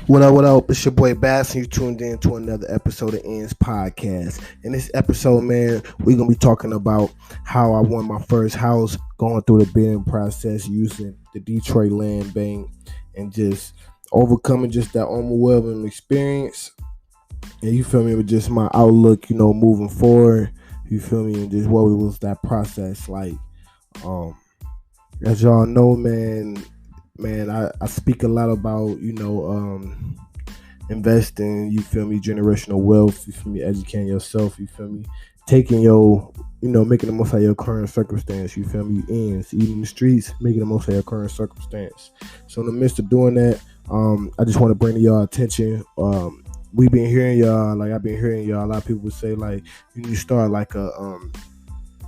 What up? It's your boy Bazz, and you tuned in to another episode of Ends Podcast. In this episode, man, we're gonna be talking about how I won my first house, going through the bidding process using the Detroit Land Bank, and just overcoming just that overwhelming experience. And you feel me, with just my outlook, moving forward. You feel me, and just what was that process like? Um, as y'all know, man, I speak a lot about, investing, you feel me, generational wealth, you feel me, educating yourself, you feel me, taking your, making the most out of your current circumstance, you feel me, ends, eating the streets, making the most of your current circumstance. So in the midst of doing that, I just want to bring to y'all attention, we've been hearing y'all, like I've been hearing y'all, a lot of people say like, you need to start like an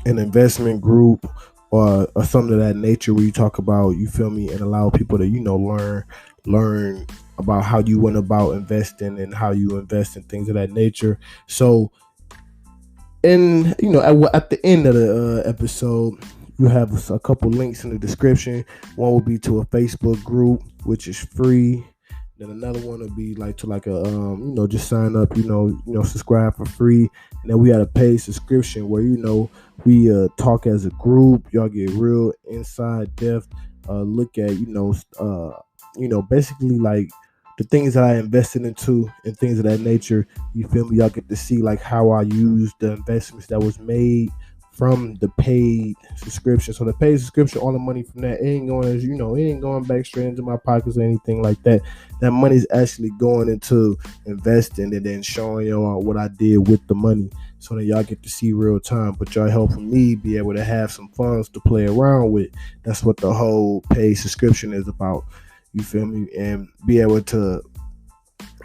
investment group or something of that nature where you talk about, you feel me, and allow people to, learn about how you went about investing and how you invest in things of that nature. So, and at the end of the episode, you have a couple links in the description. One will be to a Facebook group, which is free. Then another one would be like to like a just sign up, subscribe for free. And then we had a paid subscription where we talk as a group. Y'all get real inside depth look at basically like the things that I invested into and things of that nature. You feel me? Y'all get to see like how I used the investments that was made from the paid subscription. So the paid subscription, all the money from that, it ain't going it ain't going back straight into my pockets or anything like that. That money's actually going into investing and then showing y'all what I did with the money. So that y'all get to see real time, but y'all helping me be able to have some funds to play around with. That's what the whole paid subscription is about. You feel me? And be able to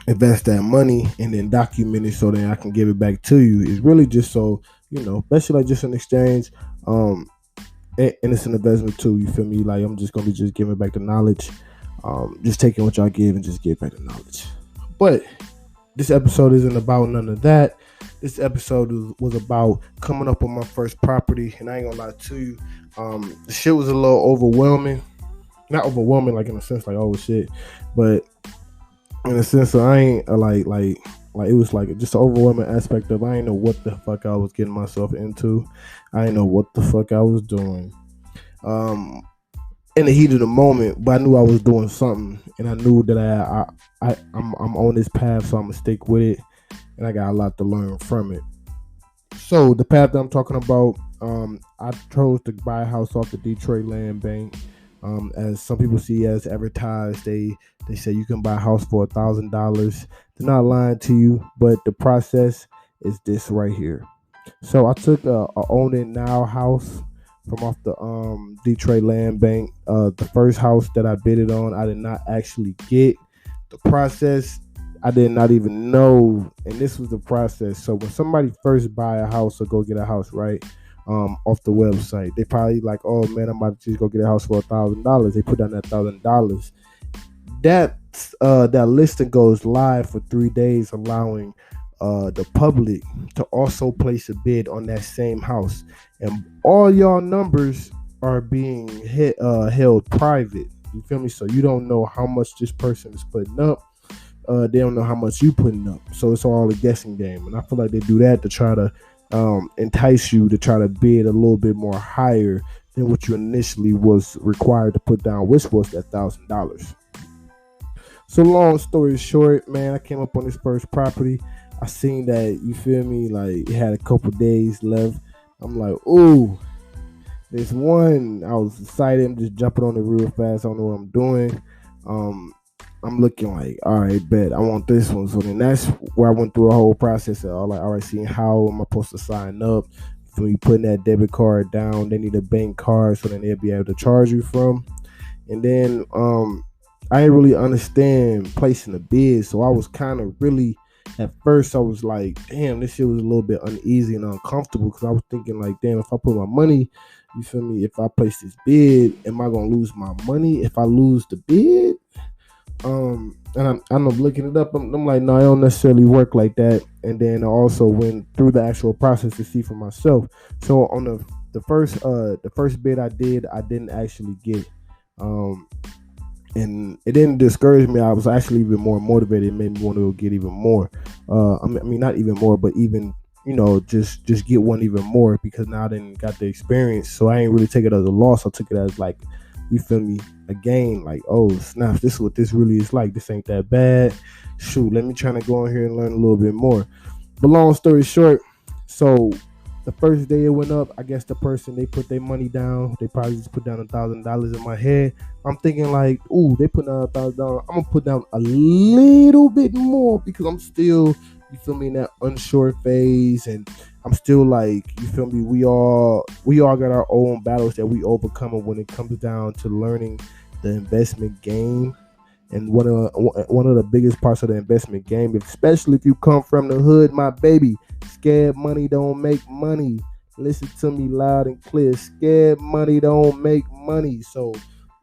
invest that money and then document it so that I can give it back to you. It's really just so, basically like just an exchange. And it's an investment too. You feel me? Like I'm just gonna be just giving back the knowledge. Just taking what y'all give and just give back the knowledge. But this episode isn't about none of that. This episode was about coming up on my first property, and I ain't gonna lie to you, the shit was a little overwhelming. Not overwhelming like in a sense like oh shit, but in a sense I ain't like it was like just an overwhelming aspect of I ain't know what the fuck I was getting myself into. I ain't know what the fuck I was doing. In the heat of the moment, but I knew I was doing something, and I knew that I'm on this path, so I'm gonna stick with it, and I got a lot to learn from it. So the path that I'm talking about, I chose to buy a house off the Detroit Land Bank. As some people see as advertised, they say you can buy a house for $1,000. They're not lying to you, but the process is this right here. So I took a own it now house from off the Detroit Land Bank. The first house that I bid it on, I did not actually get. The process, I did not even know, and this was the process. So when somebody first buy a house or go get a house, right, off the website, they probably like, oh man, I'm about to just go get a house for $1,000. They put down that $1,000. That listing goes live for 3 days, allowing the public to also place a bid on that same house, and all y'all numbers are being held private. You feel me? So you don't know how much this person is putting up. They don't know how much you putting up. So it's all a guessing game, and I feel like they do that to try to entice you to try to bid a little bit more higher than what you initially was required to put down, which was that $1,000. So long story short, man, I came up on this first property. I seen that, you feel me, like it had a couple days left. I'm like, ooh, this one. I was excited. I'm just jumping on it real fast. I don't know what I'm doing. I'm looking like, all right, bet I want this one. So then that's where I went through a whole process of like, all right, seeing how am I supposed to sign up? So you putting that debit card down, they need a bank card so then they'll be able to charge you from. And then I didn't really understand placing a bid, so I was kind of really, at first I was like, damn, this shit was a little bit uneasy and uncomfortable because I was thinking like, damn, if I put my money, you feel me, if I place this bid, am I gonna lose my money if I lose the bid? And I'm looking it up. I'm like, no, it don't necessarily work like that. And then I also went through the actual process to see for myself. So on the first bid I did, I didn't actually get. and it didn't discourage me. I was actually even more motivated. It made me want to get even more. I mean, not even more, but even just get one even more, because now I didn't got the experience. So I ain't really take it as a loss. I took it as like, you feel me, a gain. Like, oh snaps, this is what this really is like. This ain't that bad. Shoot, let me try to go in here and learn a little bit more. But long story short, so the first day it went up, I guess the person, they put their money down. They probably just put down $1,000 in my head. I'm thinking like, ooh, they put down $1,000. I'm gonna put down a little bit more, because I'm still, you feel me, in that unsure phase, and I'm still like, you feel me, we all got our own battles that we overcome when it comes down to learning the investment game. And one of the biggest parts of the investment game, especially if you come from the hood, my baby, scared money don't make money. Listen to me loud and clear. Scared money don't make money. So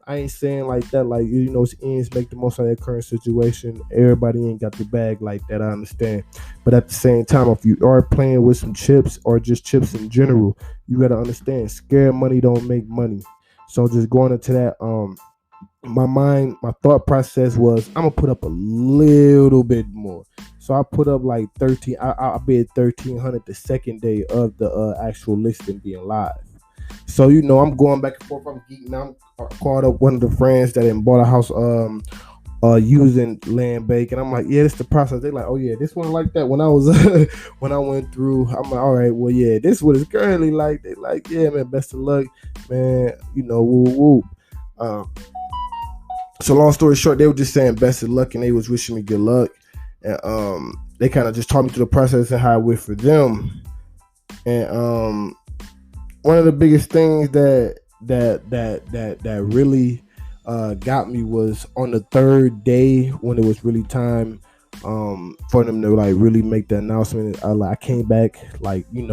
I ain't saying like that, like, it's ends make the most of that current situation. Everybody ain't got the bag like that, I understand. But at the same time, if you are playing with some chips, or just chips in general, you gotta understand, scared money don't make money. So just going into that, my thought process was, I'm gonna put up a little bit more. So I put up like 13. I bid 1,300 the second day of the actual listing being live. So I'm going back and forth. I'm geeking out. I called up one of the friends that had bought a house using land bank, and I'm like, yeah, this is the process. They like, oh yeah, this one like that. When I was when I went through, I'm like, all right, well yeah, this is what it's currently like. They like, yeah, man, best of luck, man. Woo woo. So long story short, they were just saying best of luck, and they was wishing me good luck. And they kind of just taught me through the process and how it went for them. And one of the biggest things that really got me was on the third day, when it was really time for them to like really make the announcement. I came back, like, you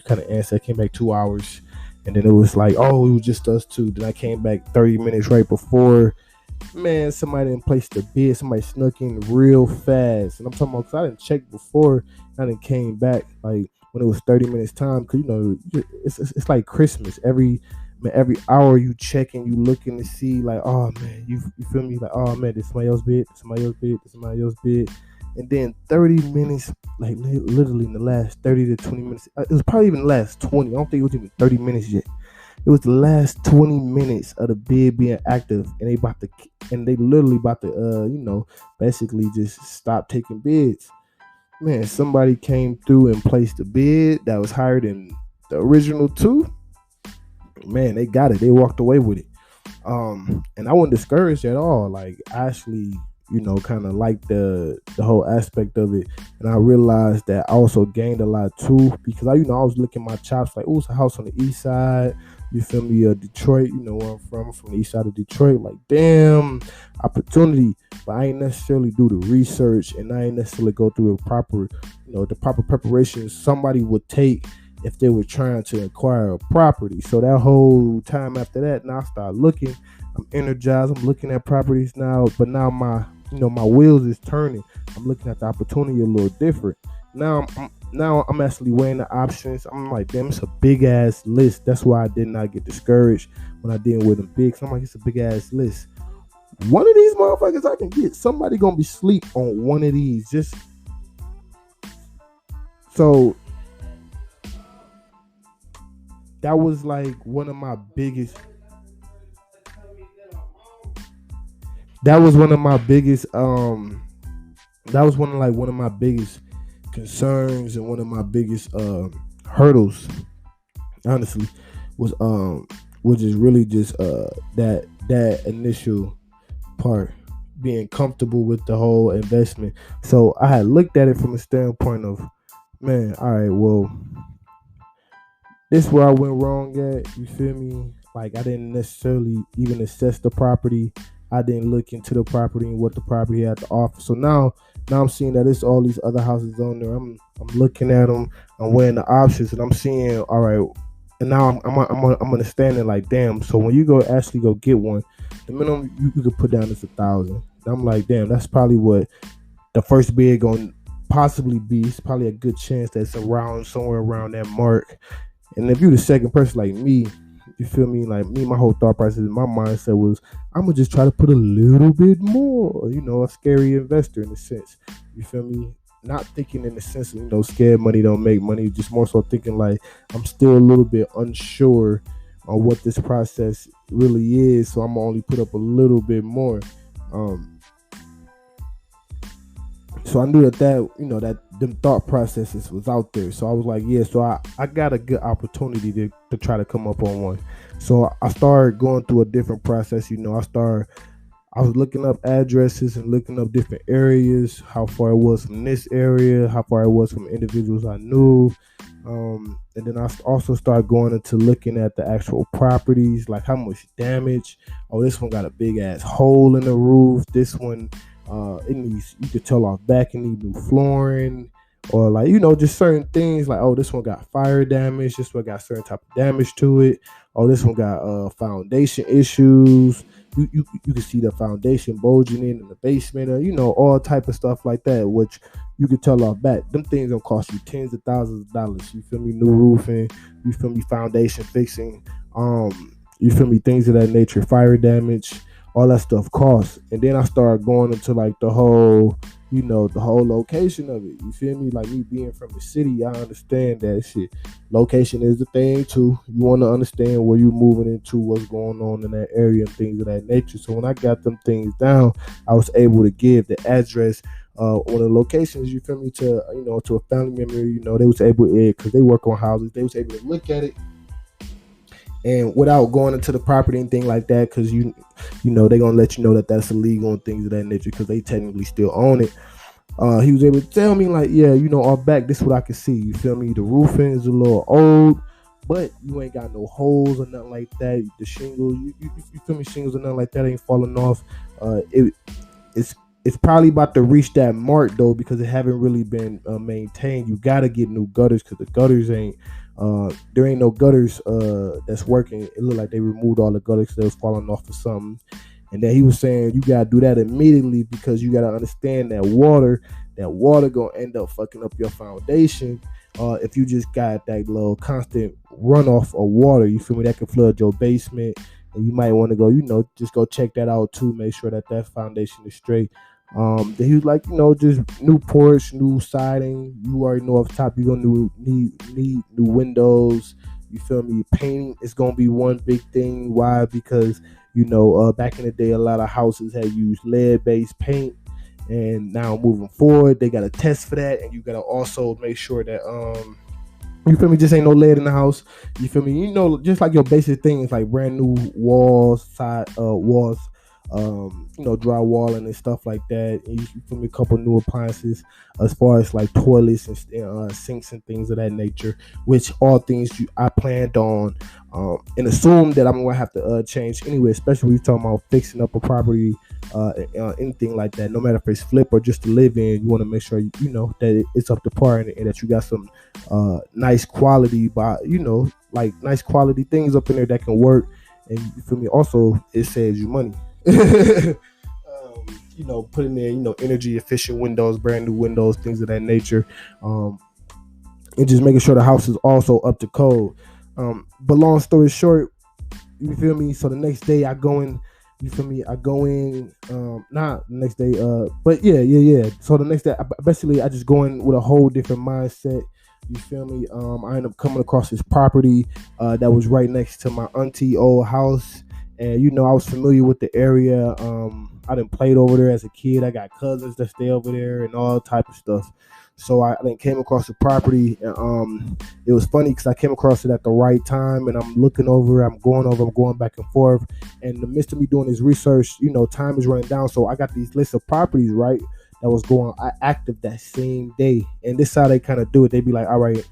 kind of answer. I came back 2 hours, and then it was like, oh, it was just us two. Then I came back 30 minutes right before. Man, somebody didn't place the bid. Somebody snuck in real fast, and I'm talking about, because I didn't check before. I didn't came back like when it was 30 minutes time, because it's like Christmas. Every hour you checking, you looking to see like, oh man, you feel me, like, oh man, this somebody else bid, and then 30 minutes, like literally in the last 30 to 20 minutes, it was probably even the last 20. I don't think it was even 30 minutes yet. It was the last 20 minutes of the bid being active, and they literally about to basically just stop taking bids. Man, somebody came through and placed a bid that was higher than the original two. Man, they got it. They walked away with it. And I wasn't discouraged at all. Like, I actually, kind of like the whole aspect of it. And I realized that I also gained a lot too, because I was licking my chops like, oh, it's a house on the east side. You feel me? Detroit, where I'm from. I'm from the east side of Detroit. Like, damn, opportunity. But I ain't necessarily do the research, and I ain't necessarily go through the proper preparation somebody would take if they were trying to acquire a property. So that whole time after that, now I start looking. I'm energized. I'm looking at properties now, but now my wheels is turning. I'm looking at the opportunity a little different. Now I'm actually weighing the options. I'm like, damn, it's a big ass list. That's why I did not get discouraged when I did with them big. So I'm like, it's a big ass list. One of these motherfuckers I can get. Somebody gonna be sleep on one of these. Just so that was like one of my biggest. That was one of my biggest. That was one of my biggest concerns, and one of my biggest hurdles, honestly, was just really just that initial part, being comfortable with the whole investment. So I had looked at it from a standpoint of, man, all right, well, this is where I went wrong at. You feel me? Like, I didn't necessarily even assess the property. I didn't look into the property and what the property had to offer. So now I'm seeing that it's all these other houses on there. I'm looking at them. I'm weighing the options, and I'm seeing, all right. And now I'm understanding, like, damn. So when you actually go get one, the minimum you could put down is $1,000. And I'm like, damn, that's probably what the first bid gonna possibly be. It's probably a good chance that's somewhere around that mark. And if you're the second person like me, You feel me? Like me, my whole thought process, my mindset was, I'm gonna just try to put a little bit more. A scary investor in a sense. You feel me? Not thinking in the sense of scared money don't make money. Just more so thinking like I'm still a little bit unsure on what this process really is, so I'm gonna only put up a little bit more. So I knew that them thought processes was out there. So I was like, yeah. So I got a good opportunity to try to come up on one. So I started going through a different process. I was looking up addresses and looking up different areas, how far it was from this area, how far it was from individuals I knew. And then I also started going into looking at the actual properties, like how much damage. Oh, this one got a big ass hole in the roof. This one, you could tell off back, it need new flooring, or like, just certain things like, oh, this one got fire damage. This one got certain type of damage to it. Oh, this one got foundation issues. You can see the foundation bulging in the basement, or all type of stuff like that, which you could tell off back. Them things gonna cost you tens of thousands of dollars. You feel me? New roofing, you feel me? Foundation fixing, you feel me? Things of that nature, fire damage, all that stuff costs. And then I started going into like the whole location of it. You feel me? Like me being from the city, I understand that shit. Location is the thing too. You want to understand where you're moving into, what's going on in that area, and things of that nature. So when I got them things down, I was able to give the address on the locations, you feel me, to a family member. They was able to, because they work on houses, they was able to look at it, and without going into the property and thing like that, because they're gonna let you know that that's illegal and things of that nature, because they technically still own it. He was able to tell me like, yeah, off back, this is what I can see. You feel me? The roofing is a little old, but you ain't got no holes or nothing like that. The shingles, you feel me? Shingles or nothing like that ain't falling off. It's probably about to reach that mark though, because it haven't really been maintained. You gotta get new gutters, because the gutters ain't. There ain't no gutters that's working. It looked like they removed all the gutters that was falling off or something. And then he was saying you gotta do that immediately, because you gotta understand that water gonna end up fucking up your foundation. If you just got that little constant runoff of water, you feel me, that can flood your basement. And you might want to go, just go check that out too. Make sure that foundation is straight. Then he was like, just new porch, new siding. You already know off top you're gonna need new windows. You feel me? Painting is gonna be one big thing. Why? Because back in the day, a lot of houses had used lead-based paint, and now moving forward, they got a test for that, and you gotta also make sure that you feel me, just ain't no lead in the house. You feel me? Just like your basic things like brand new walls, side walls, drywalling and stuff like that. And you feel me? A couple new appliances as far as like toilets and sinks and things of that nature, which all things I planned on and assume that I'm gonna have to change anyway, especially when you're talking about fixing up a property, anything like that. No matter if it's flip or just to live in, you want to make sure that it's up to par, and that you got some nice quality, like nice quality things up in there that can work. And you feel me? Also, it saves you money. Putting in energy efficient windows, brand new windows, things of that nature, and just making sure the house is also up to code. But long story short, you feel me? So the next day I go in. You feel me? I go in, not the next day, but yeah. So the next day, I just go in with a whole different mindset. You feel me? I ended up coming across this property that was right next to my auntie old house. And, I was familiar with the area. I done played over there as a kid. I got cousins that stay over there and all type of stuff. So I then came across the property. It was funny because I came across it at the right time, and I'm looking over, I'm going back and forth. And in the midst of me doing this research, time is running down. So I got these lists of properties, right, that was going active that same day. And this is how they kind of do it. They'd be like, all right,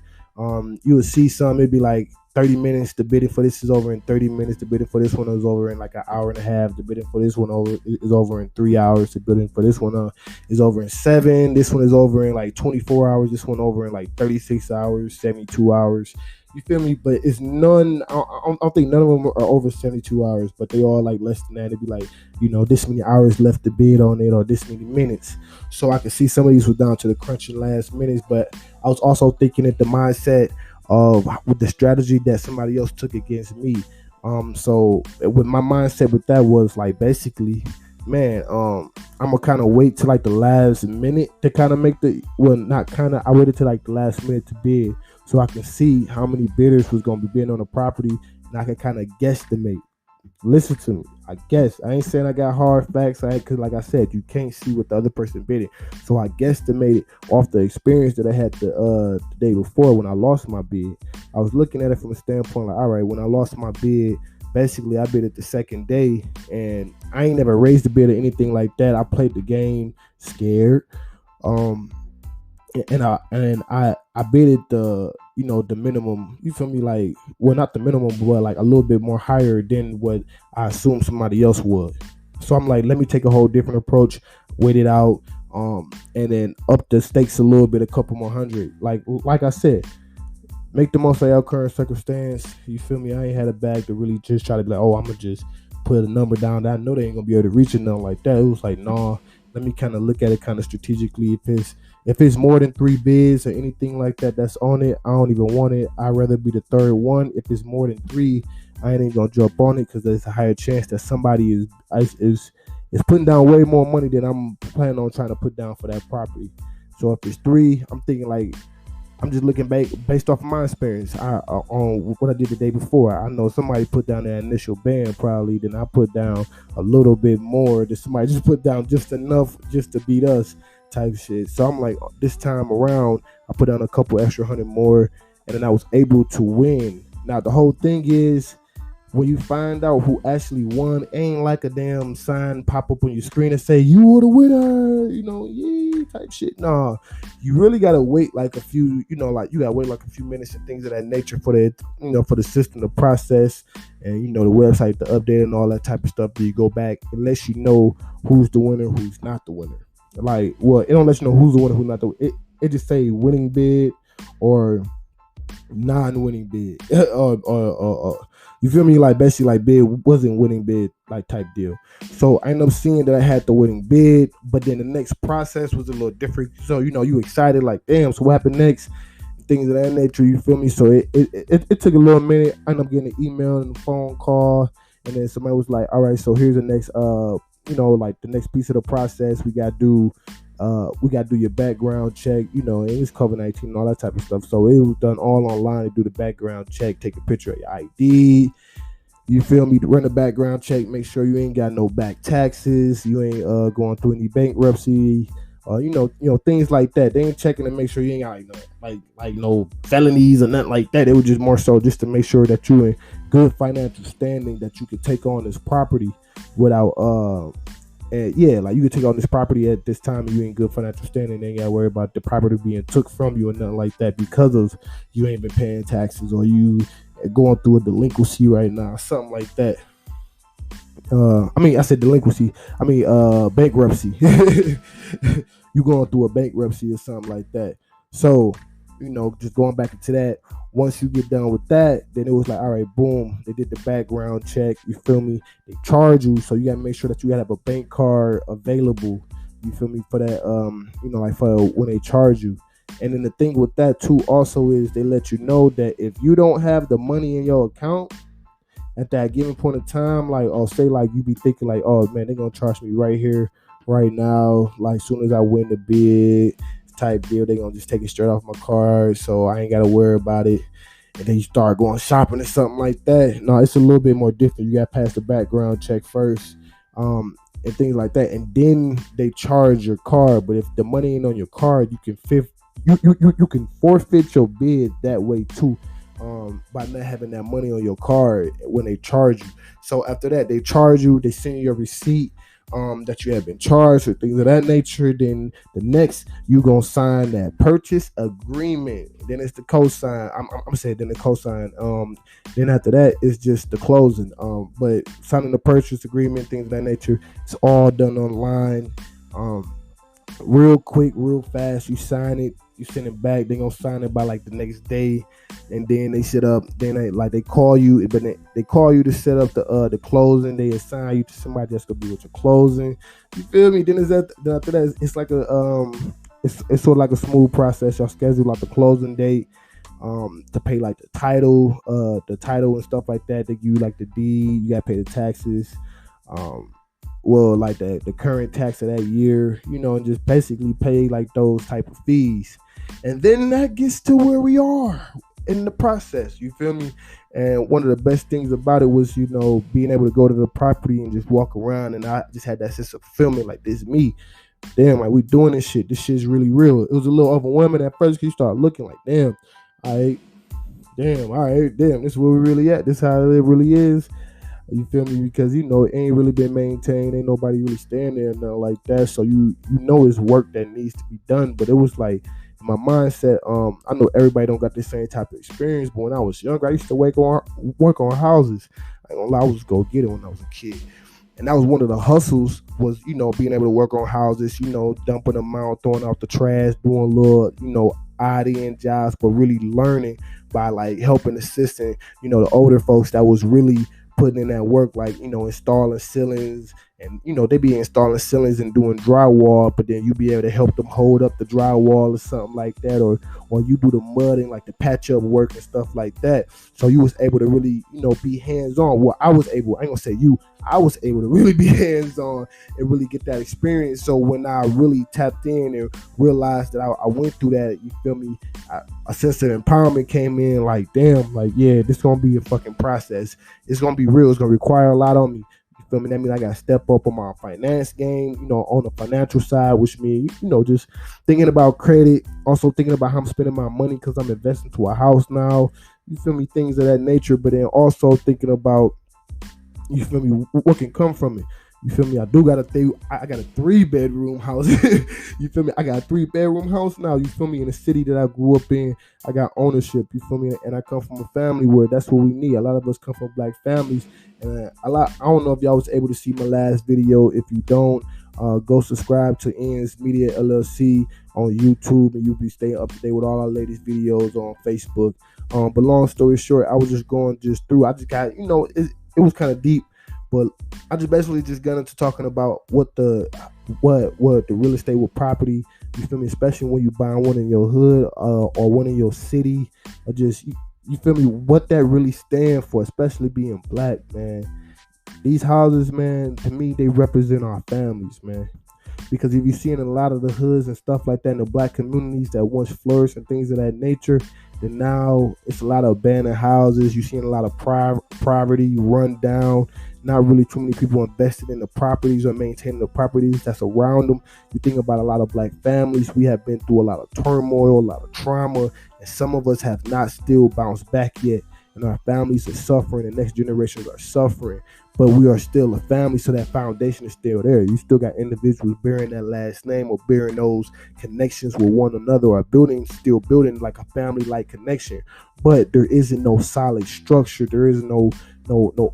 you would see some, it'd be like 30 minutes. The bidding for this is over in 30 minutes. The bidding for this one is over in like an hour and a half. The bidding for this one is over in 3 hours. The bidding for this one is over in 7. This one is over in like 24 hours. This one over in like 36 hours, 72 hours. You feel me? But it's none. I don't think none of them are over 72 hours, but they all like less than that. It'd be like, this many hours left to bid on it, or this many minutes. So I could see some of these were down to the crunching last minutes. But I was also thinking at the mindset of with the strategy that somebody else took against me. So with my mindset with that was like basically, man, I'm gonna kind of wait till like the last minute to kind of make the not kind of I waited till like the last minute to bid so I can see how many bidders was gonna be bidding on the property and I can kind of guesstimate. Listen to me. I guess I ain't saying I got hard facts. Cause like I said, you can't see what the other person bidding. So I guesstimated off the experience that I had the day before when I lost my bid. I was looking at it from a standpoint like, all right, when I lost my bid, basically I bid it the second day, and I ain't never raised the bid or anything like that. I played the game scared. Um, and I bid it the minimum, you feel me, like, well, not the minimum but like a little bit more higher than what I assumed somebody else would. So I'm like, let me take a whole different approach, wait it out, and then up the stakes a little bit, a couple more hundred, like I said, make the most of our current circumstance. You feel me? I ain't had a bag to really just try to be like, oh, I'm gonna just put a number down that I know they ain't gonna be able to reach it, nothing like that. It was like, nah, let me kind of look at it kind of strategically. If it's more than 3 bids or anything like that that's on it, I don't even want it. I'd rather be the third one. If it's more than 3, I ain't even gonna jump on it because there's a higher chance that somebody is putting down way more money than I'm planning on trying to put down for that property. So if it's 3, I'm thinking like, I'm just looking back based off of my experience on what I did the day before. I know somebody put down that initial band probably, then I put down a little bit more. Then somebody just put down just enough just to beat us type shit. So I'm like, this time around, I put down a couple extra hundred more, and then I was able to win. Now the whole thing is, when you find out who actually won, ain't like a damn sign pop up on your screen and say you were the winner, yeah, type shit. Nah, you really gotta wait like a few, like you gotta wait like a few minutes and things of that nature for the system to process and the website to update and all that type of stuff. Do you go back and let you know who's the winner, who's not the winner? Like, well, it don't let you know who's the winner, who's not the winner. It just say winning bid or non-winning bid, or you feel me? Like basically, like bid wasn't winning bid, like type deal. So I ended up seeing that I had the winning bid, but then the next process was a little different. So you excited, like, damn. So what happened next? Things of that nature. You feel me? So it took a little minute. I ended up getting an email and a phone call, and then somebody was like, all right, so here's the next like the next piece of the process. We gotta do your background check, and it's COVID-19 and all that type of stuff. So it was done all online to do the background check, take a picture of your ID. You feel me? Run a background check, make sure you ain't got no back taxes, you ain't going through any bankruptcy, things like that. They ain't checking to make sure you ain't got like no felonies or nothing like that. It was just more so just to make sure that you in good financial standing, that you could take on this property without and yeah, like you could take on this property at this time and you ain't good financial standing. They ain't gotta worry about the property being took from you or nothing like that because of you ain't been paying taxes or you going through a delinquency right now, something like that. I said delinquency. Bankruptcy. You going through a bankruptcy or something like that. So, just going back into that. Once you get done with that, then it was like, all right, boom. They did the background check. You feel me? They charge you, so you gotta make sure that you gotta have a bank card available. You feel me? For that, like for when they charge you. And then the thing with that too, also is they let you know that if you don't have the money in your account at that given point of time, like, or say like you be thinking like, oh man, they're gonna charge me right here, right now, like as soon as I win the bid type deal, they're gonna just take it straight off my card, so I ain't gotta worry about it. And then you start going shopping or something like that. No, it's a little bit more different. You gotta pass the background check first, and things like that, and then they charge your card. But if the money ain't on your card, you can you can forfeit your bid that way too, by not having that money on your card when they charge you. So after that, they charge you, they send you a receipt that you have been charged or things of that nature. Then the next, you gonna sign that purchase agreement. Then it's the cosign. I'm saying then the cosign. Then after that, it's just the closing. But signing the purchase agreement, things of that nature, it's all done online. Real quick, real fast. You sign it, you send it back. They gonna sign it by like the next day, and then they set up. Then they call you, but they call you to set up the closing. They assign you to somebody that's gonna be with your closing. You feel me? Then after that, it's like it's sort of like a smooth process. Y'all schedule like the closing date. to pay like the title and stuff like that. They give you like the deed. You gotta pay the taxes. Well, like the current tax of that year, and just basically pay like those type of fees. And then that gets to where we are in the process. You feel me? And one of the best things about it was, being able to go to the property and just walk around, and I just had that sense of feeling like this is me. Damn, like we doing this shit. This shit's really real. It was a little overwhelming at first because you start looking like, damn, all right, damn, this is where we really at. This is how it really is. You feel me? Because it ain't really been maintained. Ain't nobody really staying there now like that. So it's work that needs to be done. But it was like my mindset. I know everybody don't got the same type of experience, but when I was younger, I used to work on houses. I ain't gonna lie, I was go get it when I was a kid. And that was one of the hustles was, being able to work on houses, dumping them out, throwing out the trash, doing little, odd end jobs, but really learning by like helping assisting, the older folks that was really putting in that work, like, installing ceilings, and, they be installing ceilings and doing drywall, but then you be able to help them hold up the drywall or something like that, or you do the mudding, like the patch up work and stuff like that. So you was able to really, be hands on. Well, I ain't gonna say I was able to really be hands on and really get that experience. So when I really tapped in and realized that I went through that, you feel me, a sense of empowerment came in, like, damn, like, yeah, this gonna be a fucking process. It's gonna be real. It's gonna require a lot on me. You feel me? That means I gotta step up on my finance game, on the financial side, which means, just thinking about credit, also thinking about how I'm spending my money because I'm investing to a house now. You feel me? Things of that nature, but then also thinking about, you feel me, what can come from it. You feel me? I got a 3-bedroom house. You feel me? I got a 3-bedroom house now. You feel me? In the city that I grew up in, I got ownership. You feel me? And I come from a family where that's what we need. A lot of us come from black families, and I don't know if y'all was able to see my last video. If you don't, go subscribe to Ends Media LLC on YouTube, and you'll be staying up to date with all our latest videos on Facebook. But long story short, I was just going through. I just got, it was kind of deep, but I just basically just got into talking about what the real estate with property, you feel me, especially when you buy one in your hood or one in your city, or just you feel me, what that really stands for, especially being black, man. These houses, man, to me, they represent our families, man. Because if you see in a lot of the hoods and stuff like that in the black communities that once flourished and things of that nature, then now it's a lot of abandoned houses. You're seeing a lot of poverty, run down, not really too many people invested in the properties or maintaining the properties that's around them. You think about a lot of black families. We have been through a lot of turmoil, a lot of trauma, and some of us have not still bounced back yet. And our families are suffering, and next generations are suffering. But we are still a family, so that foundation is still there. You still got individuals bearing that last name or bearing those connections with one another, or still building like a family-like connection. But there isn't no solid structure. There is no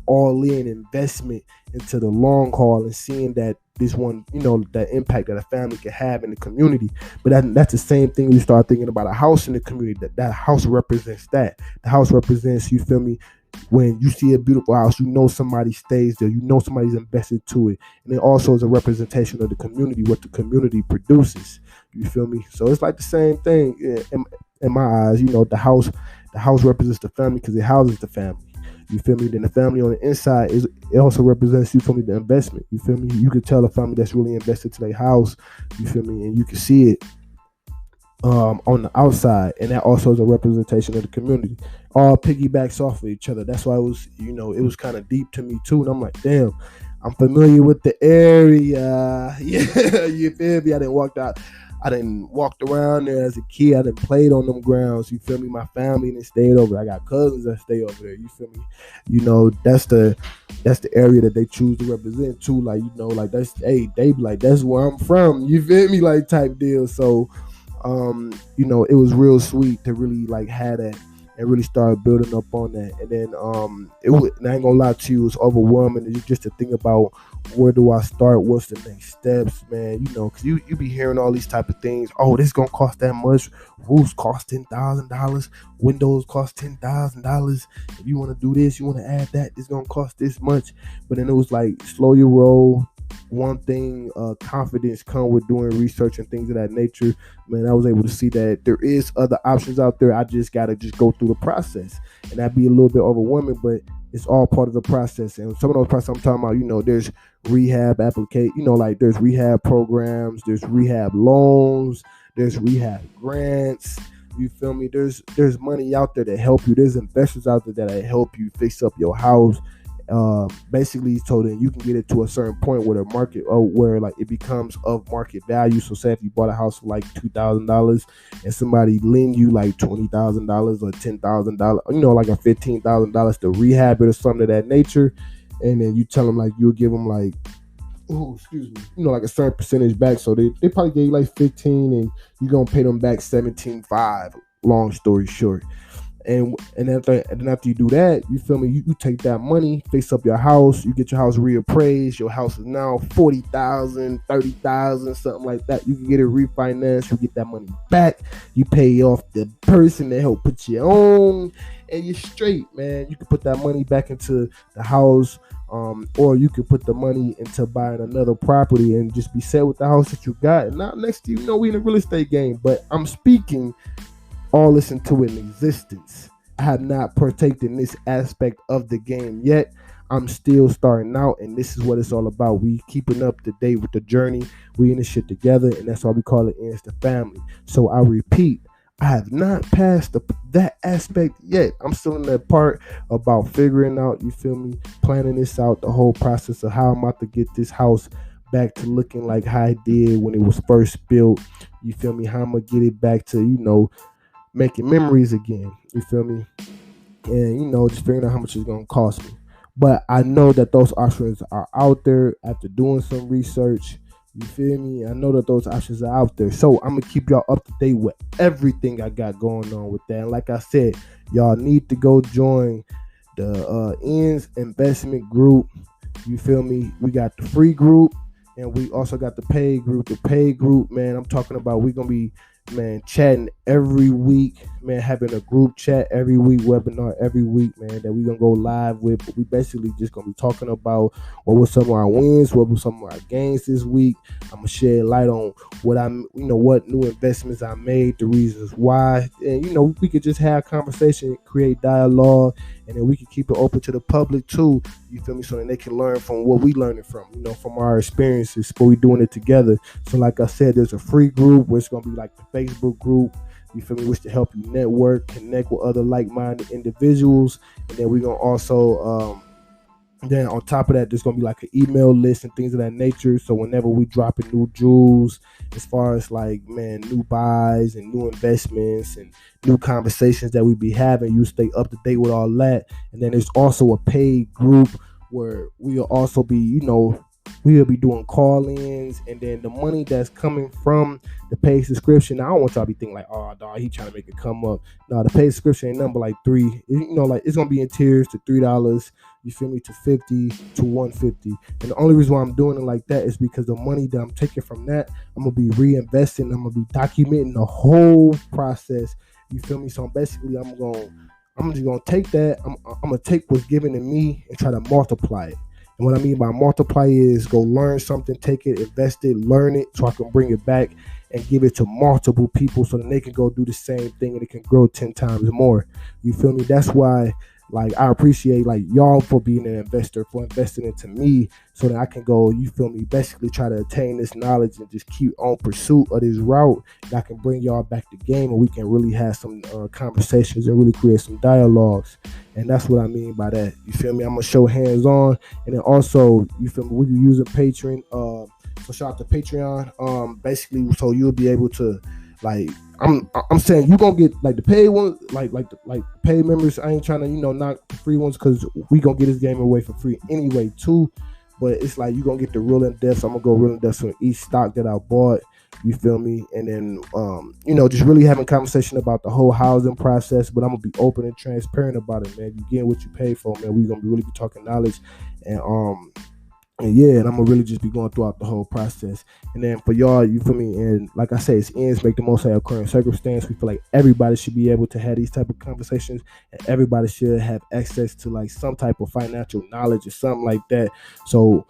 all-in investment into the long haul and seeing that this one, the impact that a family can have in the community. But that's the same thing when you start thinking about a house in the community. That house represents that. The house represents, you feel me, when you see a beautiful house, somebody stays there, somebody's invested to it. And it also is a representation of the community, what the community produces. You feel me? So it's like the same thing in my eyes. The house represents the family because it houses the family. You feel me? Then the family on the inside it also represents, you feel me, the investment. You feel me? You can tell a family that's really invested to their house. You feel me? And you can see it on the outside, and that also is a representation of the community. All piggybacks off of each other. That's why it was, it was kind of deep to me too. And I'm like, damn, I'm familiar with the area. Yeah, you feel me? I didn't walked around there as a kid. I didn't played on them grounds. You feel me? My family didn't stayed over there. I got cousins that stay over there. You feel me? That's the area that they choose to represent too. Like, like they be like, that's where I'm from. You feel me? Like type deal. So, it was real sweet to really like have that and really start building up on that. And then and I ain't gonna lie to you, it was overwhelming just to think about where do I start, what's the next steps, man. Because you be hearing all these type of things. Oh, this gonna cost that much. Roofs cost $10,000. Windows cost $10,000. If you want to do this, you want to add that, it's gonna cost this much. But then it was like, slow your roll. one thing confidence come with doing research and things of that nature. Man, I was able to see that there is other options out there. I just gotta just go through the process, and that'd be a little bit overwhelming, but it's all part of the process. And some of those processes I'm talking about, there's rehab application, like there's rehab programs, there's rehab loans, there's rehab grants. You feel me? There's money out there to help you. There's investors out there that help you fix up your house. Basically, so that you can get it to a certain point where the market, where like it becomes of market value. So, say if you bought a house for like $2,000, and somebody lend you like $20,000 or $10,000, like a $15,000 to rehab it or something of that nature, and then you tell them like you'll give them like, oh, excuse me, like a certain percentage back. So they probably gave you like 15, and you're gonna pay them back 17.5. Long story short. And then after you do that, you feel me, you take that money, fix up your house, you get your house reappraised. Your house is now 40,000, 30,000, something like that. You can get it refinanced, you get that money back, you pay off the person that helped put you on, and you're straight, man. You can put that money back into the house, or you can put the money into buying another property and just be set with the house that you got. And now next to you, we in a real estate game, but I'm speaking all this into an existence. I have not partaken in this aspect of the game yet. I'm still starting out, and this is what it's all about. We keeping up to date with the journey. We in this shit together, and that's why we call it Insta Family. So I repeat, I have not passed that aspect yet. I'm still in that part about figuring out, you feel me, planning this out, the whole process of how I'm about to get this house back to looking like how it did when it was first built. You feel me? How I'm gonna get it back to, making memories again, you feel me? And just figuring out how much it's gonna cost me. But I know that those options are out there after doing some research. You feel me? I know that those options are out there. So I'm gonna keep y'all up to date with everything I got going on with that. And like I said, y'all need to go join the Ends Investment Group. You feel me? We got the free group, and we also got the paid group. The paid group, man, I'm talking about we're gonna be, man, chatting every week, man, having a group chat every week, webinar every week, man, that we gonna go live with. But we basically just gonna be talking about what was some of our wins, what was some of our gains this week. I'm gonna shed light on what new investments I made, the reasons why, and we could just have conversation, create dialogue, and then we can keep it open to the public too. You feel me? So that they can learn from what we learning from, from our experiences, but we doing it together. So like I said, there's a free group where it's gonna be like the Facebook group, you feel me, which to help you network, connect with other like-minded individuals. And then we're gonna also then on top of that, there's gonna be like an email list and things of that nature. So whenever we drop in new jewels, as far as like, man, new buys and new investments and new conversations that we be having, you stay up to date with all that. And then there's also a paid group where we'll also be, we'll be doing call-ins, and then the money that's coming from the paid subscription. Now, I don't want y'all to be thinking like, oh, dog, he trying to make it come up. No, the paid subscription ain't number like $3. Like it's gonna be in tiers to $3. You feel me? To $50 to $150. And the only reason why I'm doing it like that is because the money that I'm taking from that, I'm gonna be reinvesting. I'm gonna be documenting the whole process. You feel me? So I'm just gonna take that. I'm gonna take what's given to me and try to multiply it. And what I mean by multiply is go learn something, take it, invest it, learn it, so I can bring it back and give it to multiple people so that they can go do the same thing and it can grow 10 times more. You feel me? That's why, like, I appreciate like y'all for being an investor, for investing into me so that I can go, you feel me, basically try to attain this knowledge and just keep on pursuit of this route. And I can bring y'all back to game and we can really have some conversations and really create some dialogues. And that's what I mean by that. You feel me? I'm going to show hands on. And then also, you feel me, we can use a Patreon. So shout out to Patreon. Basically, so you'll be able to, like, I'm saying you gonna get like the paid ones, like the paid members. I ain't trying to knock the free ones because we gonna get this game away for free anyway too. But it's like you gonna get the real in depth. So I'm gonna go real in depth on each stock that I bought. You feel me? And then just really having conversation about the whole housing process. But I'm gonna be open and transparent about it, man. You getting what you pay for, man. We gonna really be talking knowledge and yeah, and I'm gonna really just be going throughout the whole process. And then for y'all, you feel me? And like I say, it's ends make the most out of current circumstance. We feel like everybody should be able to have these type of conversations, and everybody should have access to like some type of financial knowledge or something like that. So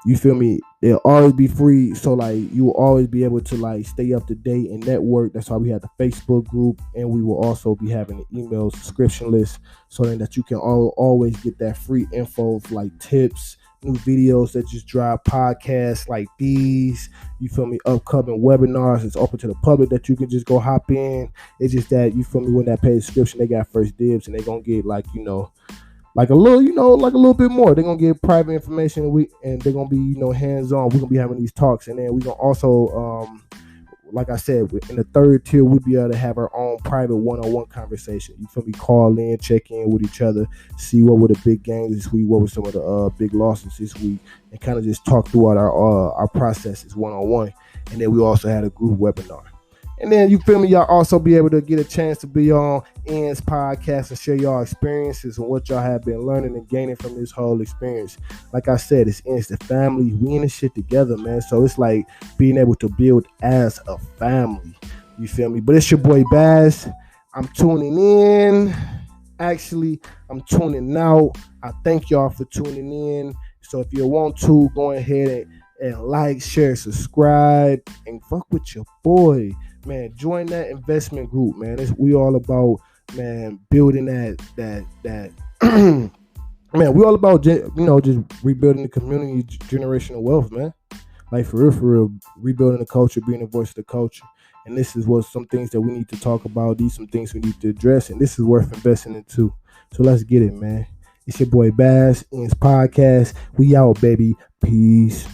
You feel me? It'll always be free. So like you will always be able to like stay up to date and network. That's why we have the Facebook group, and we will also be having an email subscription list so then that you can always get that free info for like tips, new videos that just drop, podcasts like these. You feel me? Upcoming webinars. It's open to the public that you can just go hop in. It's just that you feel me, when that paid subscription, they got first dibs and they gonna get like, like a little, like a little bit more. They're gonna get private information, and they're gonna be, hands on. We're gonna be having these talks, and then we're gonna also, like I said, in the third tier, we'll be able to have our own private one-on-one conversation. You feel me? Call in, check in with each other, see what were the big gains this week, what were some of the big losses this week, and kind of just talk throughout our processes one-on-one. And then we also had a group webinar. And then, you feel me, y'all also be able to get a chance to be on Ian's podcast and share y'all experiences and what y'all have been learning and gaining from this whole experience. Like I said, it's Ian's the family. We in this shit together, man. So it's like being able to build as a family. You feel me? But it's your boy Bazz. I'm tuning in. Actually, I'm tuning out. I thank y'all for tuning in. So if you want to, go ahead and like, share, subscribe, and fuck with your boy. Man, join that investment group, man. We all about, man, building that man, we all about, just rebuilding the community, generational wealth, man. Like for real, rebuilding the culture, being a voice of the culture. And this is what some things that we need to talk about. These some things we need to address, and this is worth investing into. So let's get it, man. It's your boy Bazz, Ian's podcast. We out, baby. Peace.